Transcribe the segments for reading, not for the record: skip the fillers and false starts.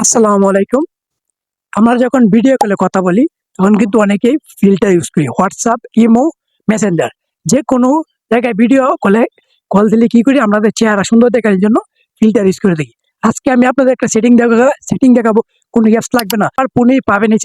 আসসালামু আলাইকুম। আমরা যখন ভিডিও কলে কথা বলি তখন কিন্তু অনেকেই ফিল্টার ইউজ করি। হোয়াটসঅ্যাপ, ইমো, মেসেঞ্জার যে কোনো জায়গায় ভিডিও কলে কল দিলে কি করি আমাদের চেহারা সুন্দর দেখার জন্য ফিল্টার ইউজ করে দিই। আজকে আমি আপনাদের একটা সেটিং দেখাবো। কোনো অ্যাপস লাগবে না। আর ফোনেই পাবেন এই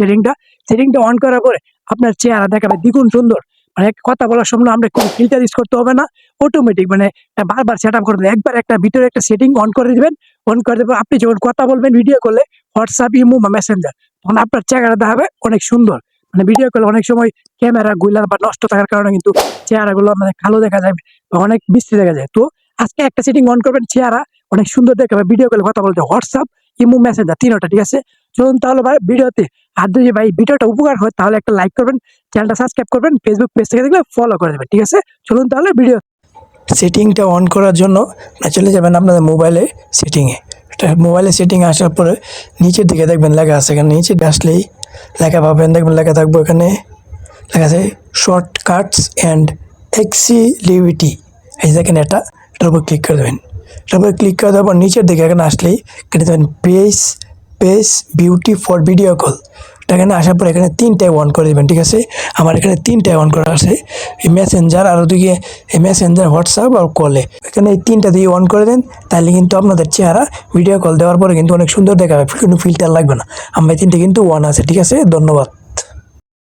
সেটিংটা অন করার পরে আপনার চেহারা দেখাবে দ্বিগুণ সুন্দর। মানে কথা বলার সময় আমরা কোনো ফিল্টার ইউজ করতে হবে না। অটোমেটিক মানে বারবার সেটআপ করে দেবে। একবার একটা ভিতরে একটা সেটিং অন করে দিবেন। অন করে দেবেন আপনি যখন কথা বলবেন ভিডিও কলে হোয়াটসঅ্যাপ, ইমো বা মেসেঞ্জার তখন আপনার চেহারা দেখাবে অনেক সুন্দর। মানে ভিডিও কলে অনেক সময় ক্যামেরা গুলা বা নষ্ট থাকার কারণে কিন্তু চেহারাগুলো মানে কালো দেখা যায় বা অনেক বিশ্রী দেখা যায়। তো আজকে একটা সেটিং অন করবেন, চেহারা অনেক সুন্দর দেখাবে ভিডিও কলে কথা বলতে। হোয়াটসঅ্যাপ, ইমো, মেসেঞ্জার তিনটা, ঠিক আছে? চলুন তাহলে ভাই ভিডিওতে। আর যদি ভাই ভিডিওটা উপকার হয় তাহলে একটা লাইক করবেন, চ্যানেলটা সাবস্ক্রাইব করবেন, ফেসবুক পেজ থেকে দেখলে ফলো করে দেবেন, ঠিক আছে? চলুন তাহলে ভিডিও সেটিংটা অন করার জন্য চলে যাবেন আপনাদের মোবাইলে সেটিংয়ে। মোবাইলে সেটিং আসার পরে নিচের দিকে দেখবেন লেখা আছে, এখানে নিচে আসলেই লেখা পাবেন, দেখবেন লেখা থাকবো এখানে লেখা আছে শর্টকাটস অ্যান্ড এক্সিলিভিটি। এই দেখেন এটার উপর ক্লিক করে দেবেন। এটার উপর ক্লিক করে দেওয়ার পর নিচের দিকে এখানে আসলেই কেটে দেবেন page beauty for video call. এখানে আসার পর এখানে তিনটায় অন করে দেবেন, ঠিক আছে? আমার এখানে তিনটায় অন করা আছে, এই মেসেঞ্জার আর ওদিকে এই মেসেঞ্জার, হোয়াটসঅ্যাপ আর কলে। এখানে এই তিনটা দিয়ে অন করে দেন, তাহলে কিন্তু আপনাদের চেহারা ভিডিও কল দেওয়ার পরে কিন্তু অনেক সুন্দর দেখাবে, কোনো ফিল্টার লাগবে না। আমার এই তিনটে কিন্তু অন আছে, ঠিক আছে? ধন্যবাদ।